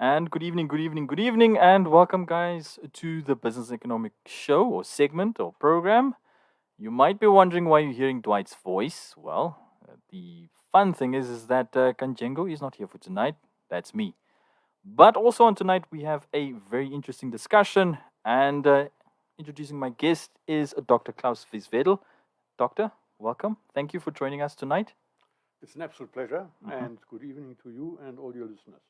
And good evening, and welcome, guys, to the Business Economic Show or segment or program. You might be wondering why you're hearing Dwight's voice. Well, the fun thing is that Kanjengo is not here for tonight. That's me. But also on tonight, we have a very interesting discussion, and introducing my guest is Dr. Klaus Visvedel. Doctor, welcome. Thank you for joining us tonight. It's an absolute pleasure, and good evening to you and all your listeners.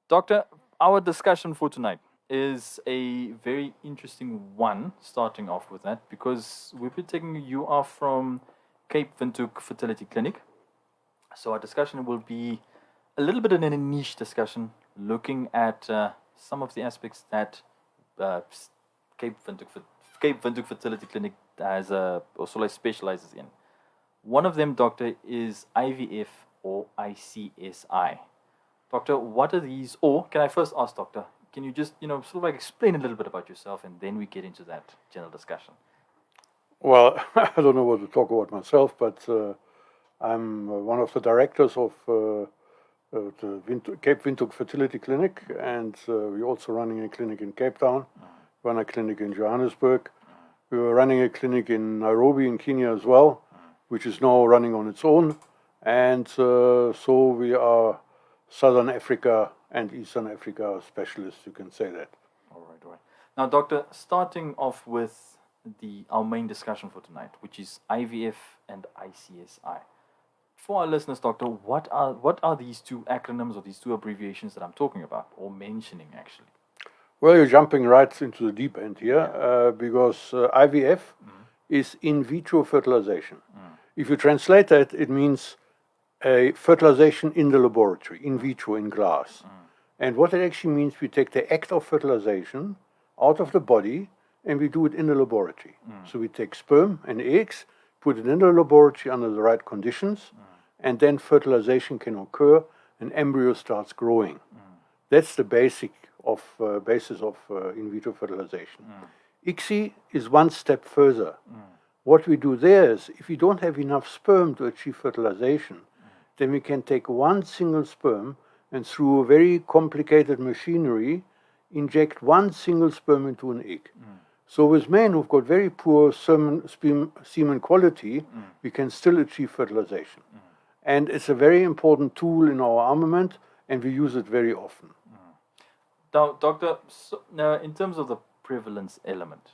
Doctor, our discussion for tonight is a very interesting one, starting off with that, because we'll be taking you off from Cape Windhoek Fertility Clinic. So our discussion will be a little bit in a niche discussion, looking at some of the aspects that Cape Windhoek Fertility Clinic has or sort of specializes in. One of them, Doctor, is IVF or ICSI. Doctor, what are these? Or can I first ask, Doctor, can you just, sort of like explain a little bit about yourself, and then we get into that general discussion? Well, I don't know what to talk about myself, but I'm one of the directors of the Cape Windhoek Fertility Clinic, and we're also running a clinic in Cape Town, run a clinic in Johannesburg. We were running a clinic in Nairobi in Kenya as well, which is now running on its own, and so we are Southern Africa and Eastern Africa specialists, you can say that. All right. Now, Doctor, starting off with our main discussion for tonight, which is IVF and ICSI. For our listeners, Doctor, what are these two acronyms or these two abbreviations that I'm talking about, or mentioning, actually? Well, you're jumping right into the deep end here, because IVF is in vitro fertilization. If you translate that, it means a fertilization in the laboratory, in vitro, in glass. And what it actually means, we take the act of fertilization out of the body and we do it in the laboratory. So we take sperm and eggs, put it in the laboratory under the right conditions, and then fertilization can occur and embryo starts growing. That's the basis of in vitro fertilization. Icsi is one step further. What we do there is, if we don't have enough sperm to achieve fertilization, then we can take one single sperm and through a very complicated machinery inject one single sperm into an egg. So with men who've got very poor semen quality, we can still achieve fertilization. And it's a very important tool in our armament, and we use it very often. Now, Doctor, now in terms of the prevalence element,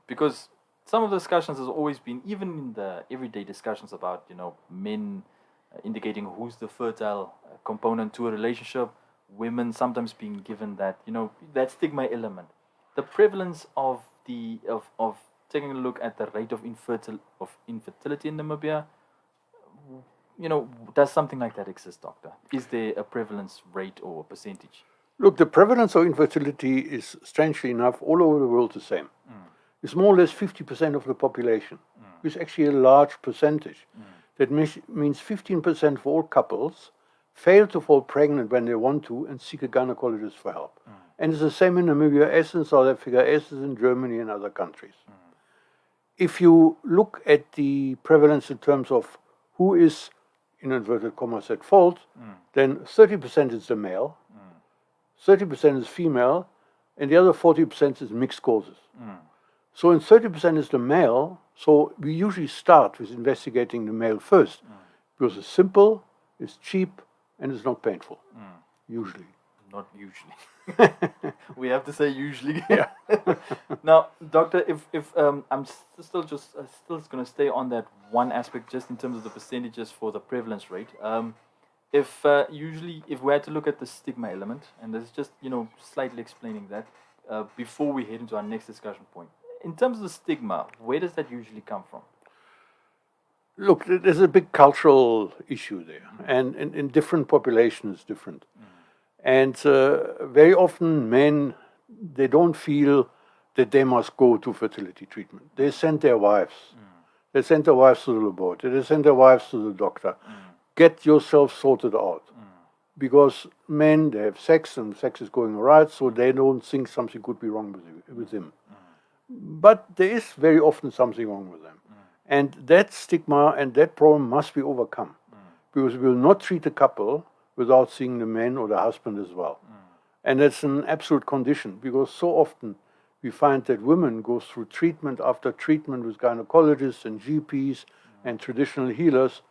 because some of the discussions has always been, even in the everyday discussions about, men indicating who's the fertile component to a relationship, women sometimes being given that, that stigma element. The prevalence of taking a look at the rate of infertility in Namibia, does something like that exist, Doctor? Is there a prevalence rate or a percentage? Look, the prevalence of infertility is, strangely enough, all over the world the same. It's more or less 50% of the population. It's actually a large percentage. That means 15% of all couples fail to fall pregnant when they want to and seek a gynecologist for help. And it's the same in Namibia as in South Africa, as in Germany and other countries. If you look at the prevalence in terms of who is, in inverted commas, at fault, then 30% is the male, 30% is female, and the other 40% is mixed causes. So in 30% is the male, so we usually start with investigating the male first, because it's simple, it's cheap, and it's not painful, usually. Not usually. We have to say usually. Yeah. Now, Doctor, if I'm still going to stay on that one aspect, just in terms of the percentages for the prevalence rate. If we had to look at the stigma element, and this is just slightly explaining that before we head into our next discussion point. In terms of the stigma, where does that usually come from? Look, there's a big cultural issue there, and in different populations, different. And very often men, they don't feel that they must go to fertility treatment. They send their wives. They send their wives to the laboratory. They send their wives to the doctor. Get yourself sorted out. Because men, they have sex, and sex is going all right, so they don't think something could be wrong with him. But there is very often something wrong with them. And that stigma and that problem must be overcome. Because we will not treat a couple without seeing the man or the husband as well. And that's an absolute condition, because so often we find that women go through treatment after treatment with gynecologists and GPs and traditional healers,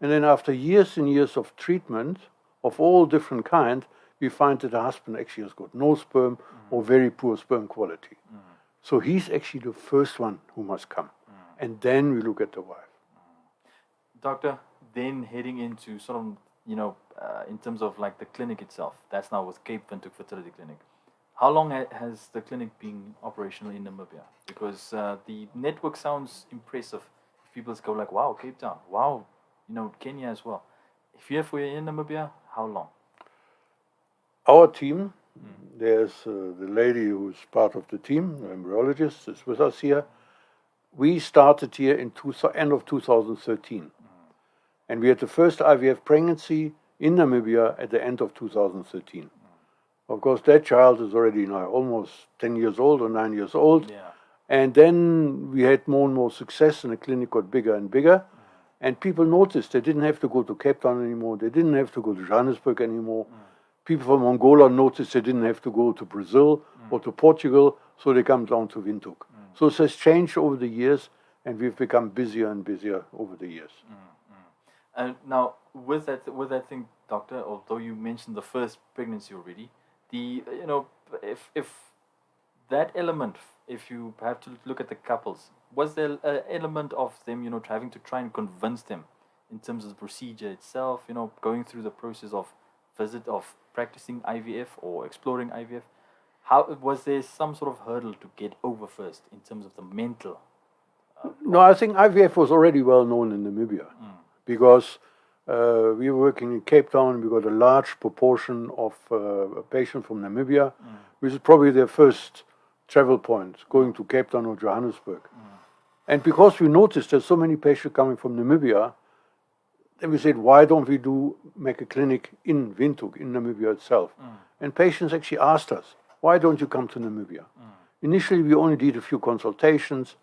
and then after years and years of treatment of all different kinds, we find that the husband actually has got no sperm or very poor sperm quality. So he's actually the first one who must come. And then we look at the wife. Doctor, then heading into sort of, in terms of like the clinic itself, that's now with Cape Windhoek Fertility Clinic. How long has the clinic been operational in Namibia? Because the network sounds impressive. People go like, wow, Cape Town, wow, Kenya as well. If you're in Namibia, how long? Our team, there's the lady who's part of the team, the embryologist, is with us here. We started here in end of 2013. And we had the first IVF pregnancy in Namibia at the end of 2013. Of course, that child is already now almost 10 years old or 9 years old. Yeah. And then we had more and more success, and the clinic got bigger and bigger. And people noticed they didn't have to go to Cape Town anymore. They didn't have to go to Johannesburg anymore. People from Angola noticed they didn't have to go to Brazil or to Portugal, so they come down to Windhoek. So it has changed over the years, and we've become busier and busier over the years. And now, with that thing, doctor, although you mentioned the first pregnancy already, if that element, if you have to look at the couples, was there an element of them, having to try and convince them in terms of the procedure itself, going through the process of practicing IVF or exploring IVF? How was there some sort of hurdle to get over first in terms of the mental? No, I think IVF was already well known in Namibia because we were working in Cape Town. We got a large proportion of patients from Namibia, which is probably their first travel point, going to Cape Town or Johannesburg. And because we noticed there's so many patients coming from Namibia, then we said, why don't we make a clinic in Windhoek, in Namibia itself? And patients actually asked us, why don't you come to Namibia? Initially, we only did a few consultations.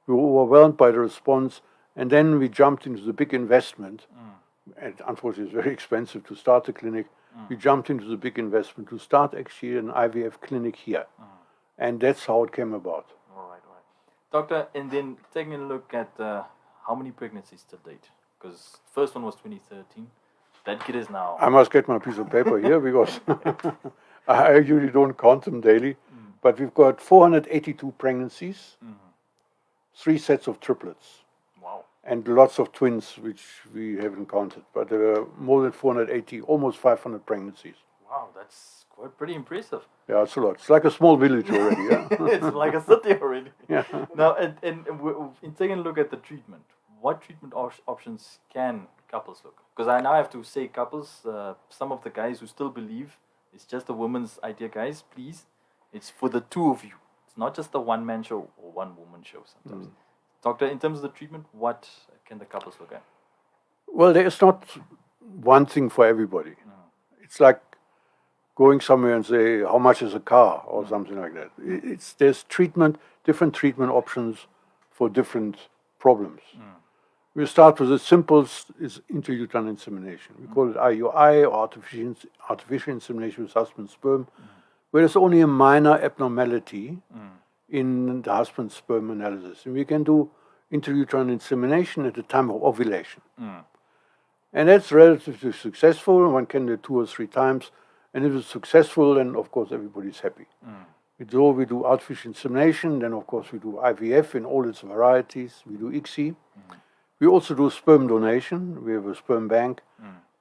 We were overwhelmed by the response, and then we jumped into the big investment. And unfortunately, it's very expensive to start a clinic. We jumped into the big investment to start actually an IVF clinic here. And that's how it came about. All right. Doctor, and then taking a look at how many pregnancies to date? Because first one was 2013. That kid is now... I must get my piece of paper here because I usually don't count them daily. But we've got 482 pregnancies, 3 sets of triplets. Wow. And lots of twins, which we haven't counted. But there were more than 480, almost 500 pregnancies. Wow, that's pretty impressive. Yeah, it's a lot. It's like a small village already. Yeah? It's like a city already. Yeah. Now, and in taking a look at the treatment, what treatment options can couples look? Because I now have to say couples, some of the guys who still believe it's just a woman's idea, guys, please, it's for the two of you. It's not just a one-man show or one-woman show sometimes. Doctor, in terms of the treatment, what can the couples look at? Well, there is not one thing for everybody. It's like going somewhere and say, how much is a car or something like that. There's different treatment options for different problems. We start with the simplest is intrauterine insemination. We call it IUI, or artificial insemination with husband's sperm, where there's only a minor abnormality in the husband's sperm analysis. And we can do intrauterine insemination at the time of ovulation. And that's relatively successful. One can do 2 or 3 times. And if it's successful, then of course everybody's happy. We do artificial insemination, then of course we do IVF in all its varieties. We do Icsi. We also do sperm donation. We have a sperm bank.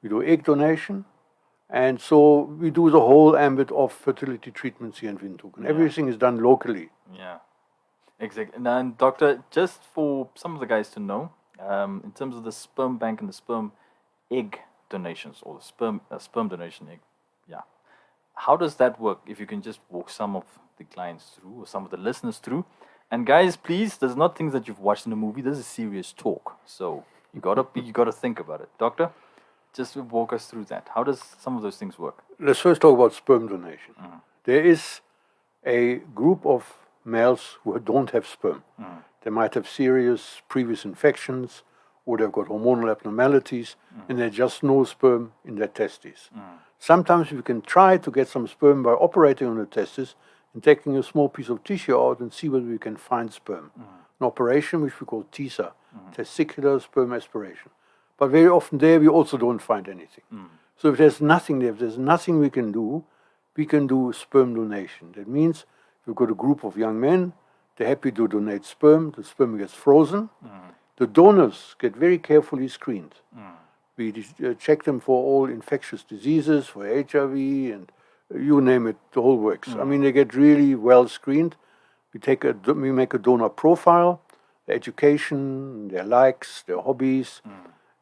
We do egg donation. And so we do the whole ambit of fertility treatments here in Windhoek. And everything is done locally. Yeah, exactly. And doctor, just for some of the guys to know, in terms of the sperm bank and the sperm egg donations, or the sperm donation egg, how does that work? If you can just walk some of the clients through, or some of the listeners through. And guys, please, there's not things that you've watched in a movie. This is serious talk. So you gotta think about it. Doctor, just walk us through that. How does some of those things work? Let's first talk about sperm donation. There is a group of males who don't have sperm. They might have serious previous infections, or they've got hormonal abnormalities, and there's just no sperm in their testes. Sometimes we can try to get some sperm by operating on the testis and taking a small piece of tissue out and see whether we can find sperm. An operation which we call TISA, testicular sperm aspiration. But very often there we also don't find anything. So if there's nothing there, if there's nothing we can do sperm donation. That means we've got a group of young men, they're happy to donate sperm, the sperm gets frozen. The donors get very carefully screened. We check them for all infectious diseases, for HIV, and you name it, the whole works. I mean, they get really well screened. We make a donor profile, their education, their likes, their hobbies,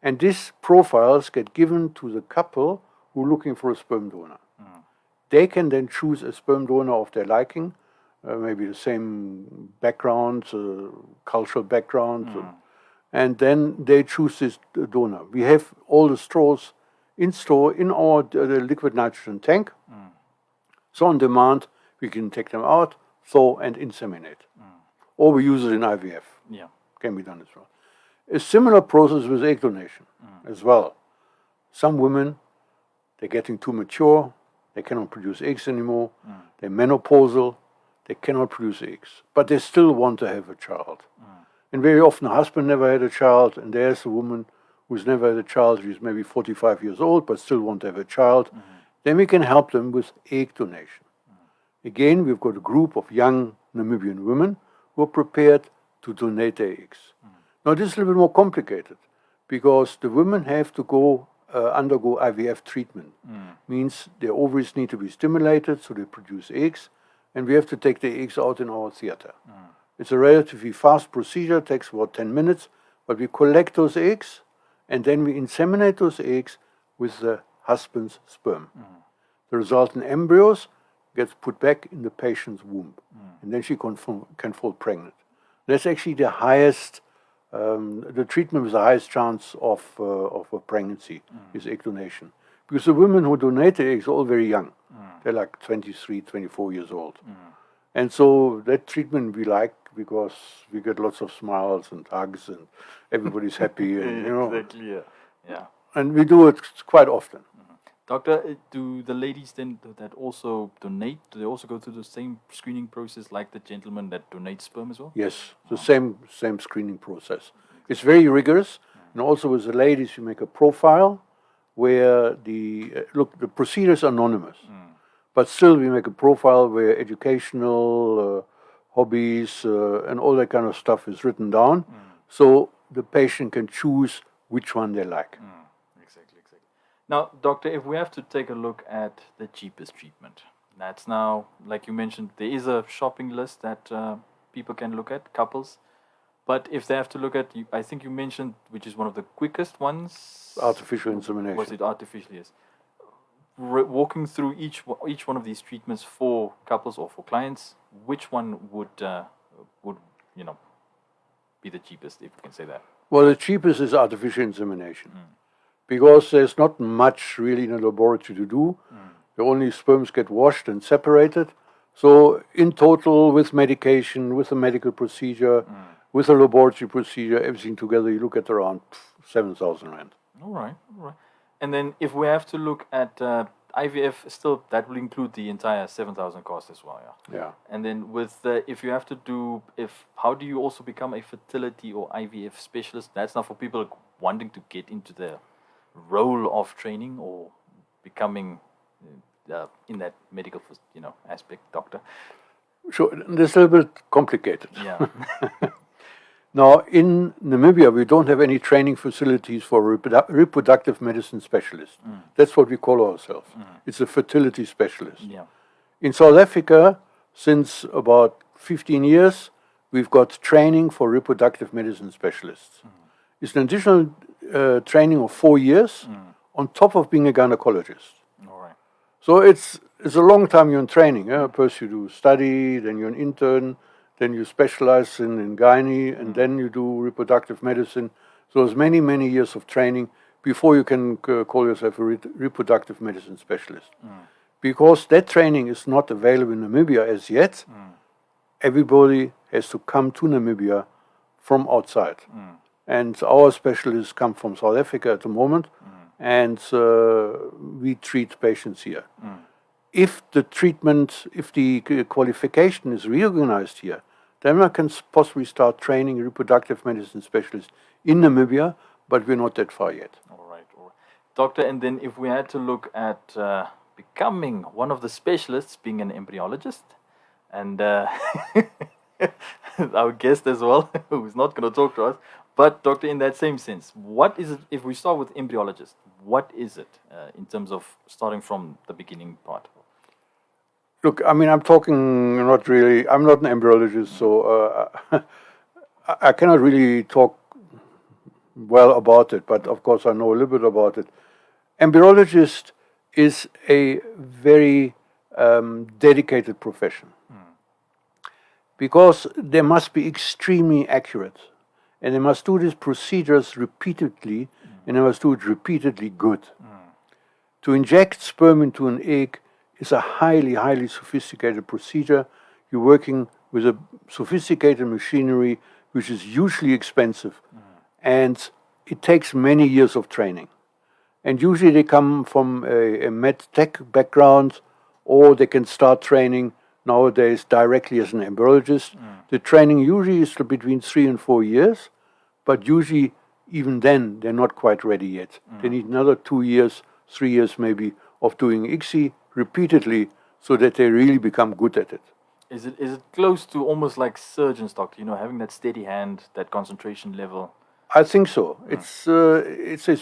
and these profiles get given to the couple who are looking for a sperm donor. They can then choose a sperm donor of their liking, maybe the same background, cultural background, and then they choose this donor. We have all the straws in store in our liquid nitrogen tank. So on demand, we can take them out, thaw, and inseminate. Or we use it in IVF. Can be done as well. A similar process with egg donation as well. Some women, they're getting too mature, they cannot produce eggs anymore, they're menopausal, they cannot produce eggs, but they still want to have a child. And very often the husband never had a child, and there's a woman who's never had a child, she's maybe 45 years old, but still want to have a child. Then we can help them with egg donation. Again, we've got a group of young Namibian women who are prepared to donate their eggs. Now, this is a little bit more complicated because the women have to undergo IVF treatment. Means their ovaries need to be stimulated so they produce eggs, and we have to take the eggs out in our theater. It's a relatively fast procedure, takes about 10 minutes, but we collect those eggs, and then we inseminate those eggs with the husband's sperm. The resultant embryos gets put back in the patient's womb, and then she can fall pregnant. That's actually the highest, the treatment with the highest chance of a pregnancy is egg donation. Because the women who donate the eggs are all very young. They're like 23, 24 years old. And so that treatment we like because we get lots of smiles and hugs and everybody's happy. And, you know, Exactly, yeah. And we do it quite often. Doctor, do the ladies then that also donate, do they also go through the same screening process like the gentleman that donates sperm as well? Yes, the same screening process. It's very rigorous. And also with the ladies, you make a profile where the procedure is anonymous. But still we make a profile where educational, hobbies, and all that kind of stuff is written down. So the patient can choose which one they like. Exactly. Now, doctor, if we have to take a look at the cheapest treatment, that's now, like you mentioned, there is a shopping list that people can look at, couples. But if they have to look at, I think you mentioned, which is one of the quickest ones. Artificial insemination. Was it artificial? Yes. Walking through each one of these treatments for couples or for clients, which one would be the cheapest, if we can say that? Well, the cheapest is artificial insemination because there's not much really in a laboratory to do. The only sperms get washed and separated. So in total, with medication, with a medical procedure, with a laboratory procedure, everything together, you look at around 7,000 rand. All right. And then if we have to look at IVF, still that will include the entire 7,000 cost as well, Yeah. And then with if you have to do, how do you also become a fertility or IVF specialist? That's not for people wanting to get into the role of training or becoming in that medical, aspect, doctor. Sure, this is a little bit complicated. Yeah. Now, in Namibia, we don't have any training facilities for reproductive medicine specialists. That's what we call ourselves. It's a fertility specialist. Yeah. In South Africa, since about 15 years, we've got training for reproductive medicine specialists. It's an additional training of 4 years on top of being a gynecologist. All right. So it's a long time you're in training. First you do study, then you're an intern, then you specialize in gynae, and then you do reproductive medicine. So there's many, many years of training before you can call yourself a reproductive medicine specialist. Because that training is not available in Namibia as yet, everybody has to come to Namibia from outside. And our specialists come from South Africa at the moment, and we treat patients here. If the treatment, if the qualification is reorganized here, then I can possibly start training reproductive medicine specialists in Namibia, but we're not that far yet. All right. Doctor, and then if we had to look at becoming one of the specialists, being an embryologist, and our guest as well, who's not going to talk to us, but doctor, in that same sense, what is it, if we start with embryologist, what is it in terms of starting from the beginning part? Look, I mean, I'm talking not really, I'm not an embryologist, so I cannot really talk well about it, but of course I know a little bit about it. Embryologist is a very dedicated profession because they must be extremely accurate and they must do these procedures repeatedly and they must do it repeatedly good. To inject sperm into an egg is a highly, highly sophisticated procedure. You're working with a sophisticated machinery which is usually expensive and it takes many years of training. And usually they come from a med tech background or they can start training nowadays directly as an embryologist. The training usually is between 3 and 4 years, but usually even then they're not quite ready yet. They need another 2 years, 3 years maybe of doing Icsi repeatedly so that they really become good at it. Is it close to almost like surgeons, doctor, having that steady hand, that concentration level? I think so. It's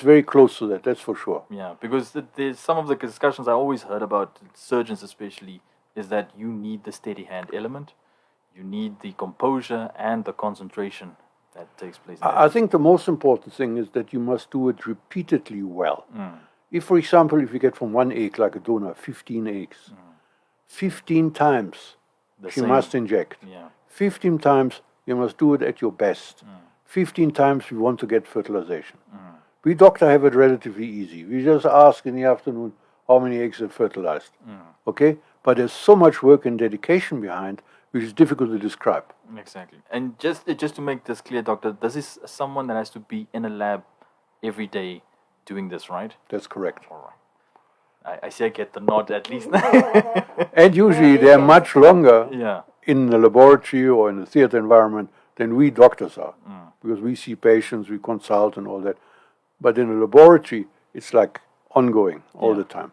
very close to that, that's for sure. Yeah, because there's some of the discussions I always heard about, surgeons especially, is that you need the steady hand element, you need the composure and the concentration that takes place. I think the most important thing is that you must do it repeatedly well. If, for example, if you get from one egg, like a donor, 15 eggs, 15 times she must inject. 15 times you must do it at your best. 15 times we want to get fertilization. We doctor have it relatively easy. We just ask in the afternoon how many eggs are fertilized. Okay? But there's so much work and dedication behind which is difficult to describe. Exactly. And just to make this clear, doctor, this is someone that has to be in a lab every day doing this, right? That's correct. All right. I see I get the nod at least. And usually they're much longer Yeah. in the laboratory or in the theater environment than we doctors are. Because we see patients, we consult and all that. But in the laboratory, it's like ongoing all the time.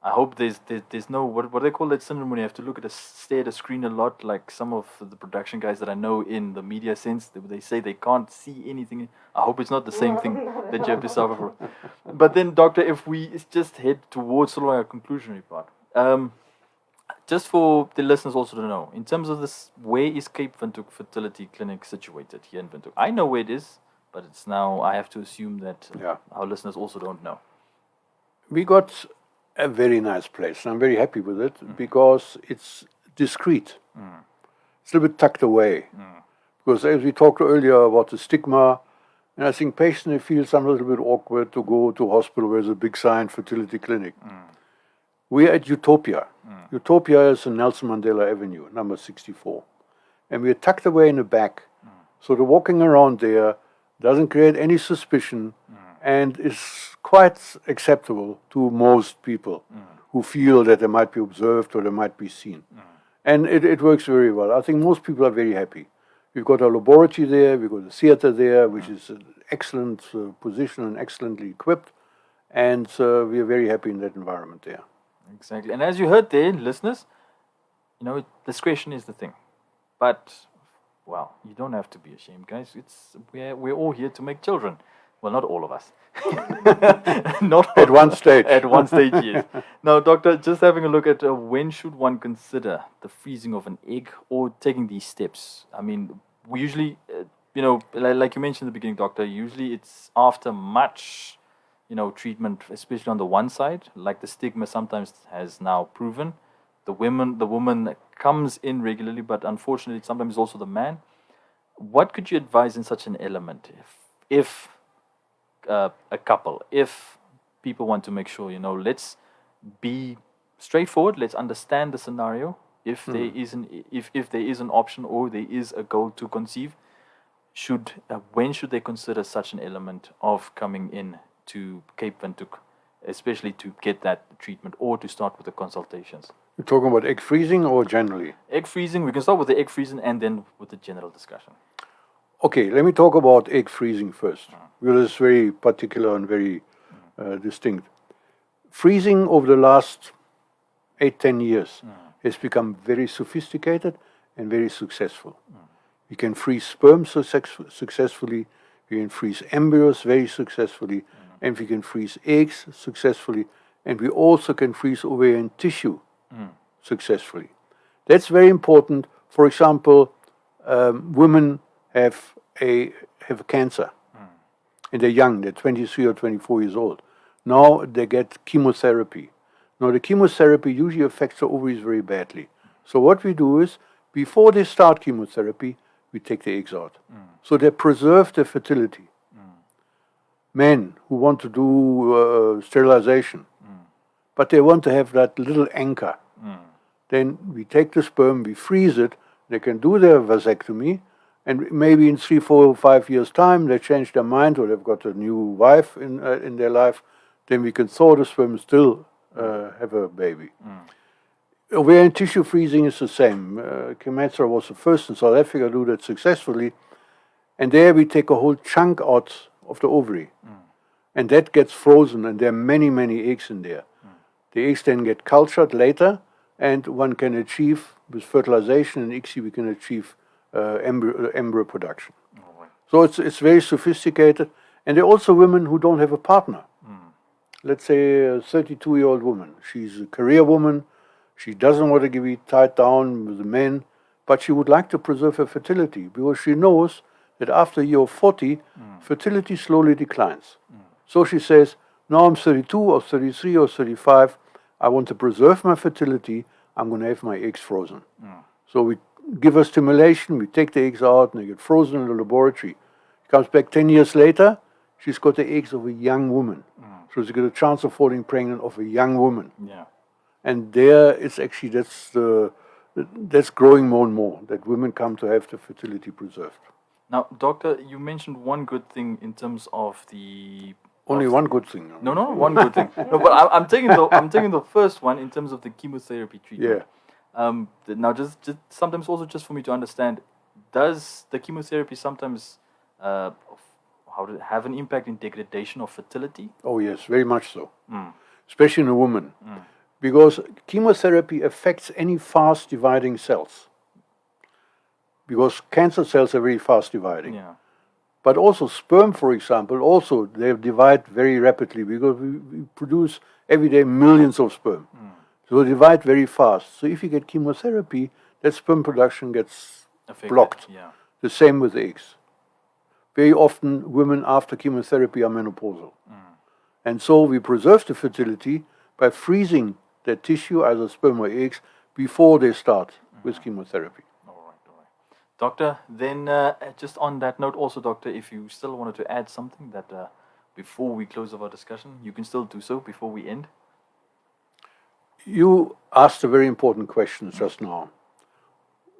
I hope there's no, what do they call that syndrome when you have to stare at a screen a lot, like some of the production guys that I know in the media sense, they say they can't see anything. I hope it's not the same thing that you have to suffer from. But then, doctor, if we just head towards sort of our conclusionary part, just for the listeners also to know, in terms of this, where is Cape Windhoek Fertility Clinic situated here in Windhoek? I know where it is, but it's now, I have to assume that our listeners also don't know. We got a very nice place. I'm very happy with it because it's discreet. It's a little bit tucked away. Because as we talked earlier about the stigma, and I think patients feel some little bit awkward to go to hospital where there's a big sign, fertility clinic. We're at Utopia. Utopia is on Nelson Mandela Avenue, number 64. And we're tucked away in the back. So the walking around there doesn't create any suspicion and is quite acceptable to most people who feel that they might be observed or they might be seen. And it works very well. I think most people are very happy. We've got a laboratory there, we've got a theater there, which is an excellent position and excellently equipped. And we're very happy in that environment there. Exactly. And as you heard there, listeners, discretion is the thing. But, well, you don't have to be ashamed, guys. We're all here to make children. Well, not all of us. Not at one stage. At one stage, yes. Now, doctor, just having a look at when should one consider the freezing of an egg or taking these steps? I mean, we usually, like you mentioned in the beginning, doctor, usually it's after much, treatment, especially on the one side, like the stigma sometimes has now proven. The woman comes in regularly, but unfortunately, sometimes also the man. What could you advise in such an element if a couple, if people want to make sure, let's be straightforward, let's understand the scenario. If there is if there is an option or there is a goal to conceive, when should they consider such an element of coming in to Cape Windhoek especially to get that treatment or to start with the consultations? You're talking about egg freezing or generally? Egg freezing, we can start with the egg freezing and then with the general discussion. Okay, let me talk about egg freezing first, because it's very particular and very distinct. Freezing over the last 8-10 years has become very sophisticated and very successful. We can freeze sperm successfully, we can freeze embryos very successfully, and we can freeze eggs successfully, and we also can freeze ovarian tissue successfully. That's very important. For example, women have cancer, and they're young, they're 23 or 24 years old. Now they get chemotherapy. Now the chemotherapy usually affects the ovaries very badly. So what we do is, before they start chemotherapy, we take the eggs out. So they preserve their fertility. Men who want to do sterilization, but they want to have that little anchor. Then we take the sperm, we freeze it, they can do their vasectomy, and maybe in 3, 4, 5 years' time they change their mind or they've got a new wife in their life, then we can thaw the sperm, still have a baby. Ovarian tissue freezing is the same. Kemetsra was the first in South Africa to do that successfully, and there we take a whole chunk out of the ovary, and that gets frozen, and there are many, many eggs in there. The eggs then get cultured later, and one can achieve, with fertilization and Icsi, we can achieve embryo production. So it's very sophisticated, and there are also women who don't have a partner. Let's say a 32-year-old woman. She's a career woman. She doesn't want to be tied down with the men, but she would like to preserve her fertility because she knows that after year 40, fertility slowly declines. So she says, now I'm 32 or 33 or 35, I want to preserve my fertility, I'm going to have my eggs frozen. So we give her stimulation, we take the eggs out and they get frozen in the laboratory. She comes back 10 years later, she's got the eggs of a young woman. So she's got a chance of falling pregnant of a young woman. And there it's actually, that's growing more and more, that women come to have the fertility preserved. Now, doctor, you mentioned one good thing in terms of the... Only one good thing. No, one good thing. No, but I'm taking the first one in terms of the chemotherapy treatment. Now, just sometimes also just for me to understand, does the chemotherapy sometimes have an impact in degradation of fertility? Oh yes, very much so. Especially in a woman. Because chemotherapy affects any fast dividing cells. Because cancer cells are very fast dividing. But also sperm, for example, also they divide very rapidly because we produce every day millions of sperm. So they divide very fast. So if you get chemotherapy, that sperm production gets blocked. The same with eggs. Very often women after chemotherapy are menopausal. And so we preserve the fertility by freezing their tissue, either sperm or eggs, before they start with chemotherapy. Doctor, then just on that note also, doctor, if you still wanted to add something that before we close off our discussion, you can still do so before we end. You asked a very important question just now.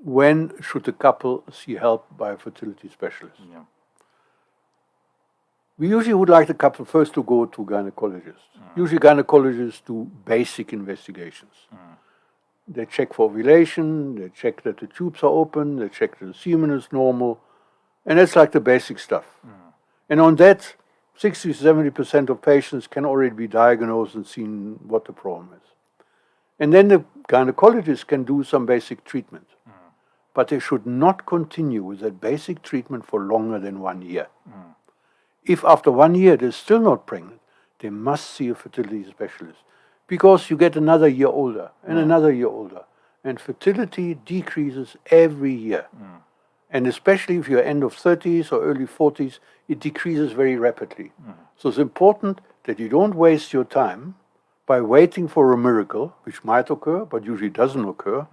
When should the couple see help by a fertility specialist? We usually would like the couple first to go to gynecologists. Usually gynecologists do basic investigations. They check for ovulation, they check that the tubes are open, they check that the semen is normal, and that's like the basic stuff. And on that, 60-70% of patients can already be diagnosed and seen what the problem is. And then the gynecologist can do some basic treatment. But they should not continue with that basic treatment for longer than 1 year. If after 1 year they're still not pregnant, they must see a fertility specialist. Because you get another year older and another year older. And fertility decreases every year. And especially if you're end of 30s or early 40s, it decreases very rapidly. So it's important that you don't waste your time by waiting for a miracle, which might occur, but usually doesn't occur.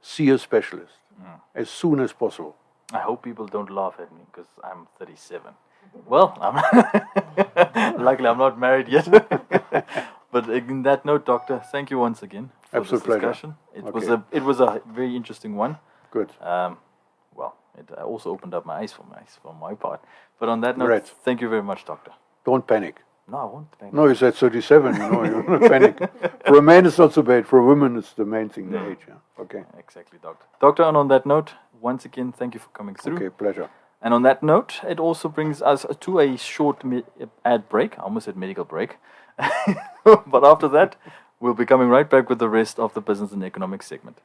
See a specialist as soon as possible. I hope people don't laugh at me because I'm 37. Well, luckily I'm not married yet. But in that note, doctor, thank you once again for this discussion. It was a very interesting one. Good. Well, it also opened up my eyes for my part. But on that note, thank you very much, doctor. Don't panic. No, I won't panic. No, you said 37, you don't panic. For a man, it's not so bad. For a woman, it's the main thing, the age. Yeah. Okay. Exactly, Doctor. Doctor, and on that note, once again, thank you for coming through. Okay, pleasure. And on that note, it also brings us to a short ad break. I almost said medical break. But after that, we'll be coming right back with the rest of the business and economic segment.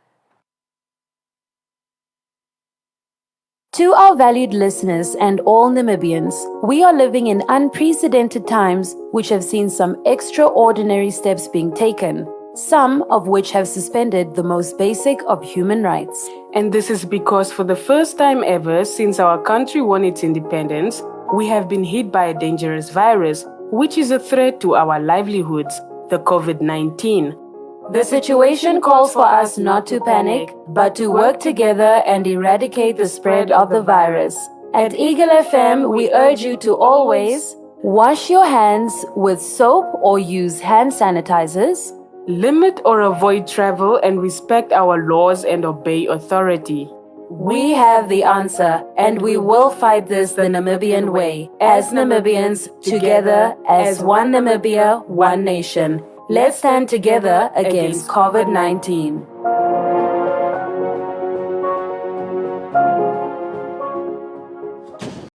To our valued listeners and all Namibians, we are living in unprecedented times which have seen some extraordinary steps being taken, some of which have suspended the most basic of human rights. And this is because for the first time ever since our country won its independence, we have been hit by a dangerous virus, which is a threat to our livelihoods, the COVID-19. The situation calls for us not to panic, but to work together and eradicate the spread of the virus. At Eagle FM, we urge you to always wash your hands with soap or use hand sanitizers, Limit or avoid travel and respect our laws and obey authority. We have the answer, and we will fight this the Namibian way. As Namibians, together as one Namibia, one nation. Let's stand together against COVID-19.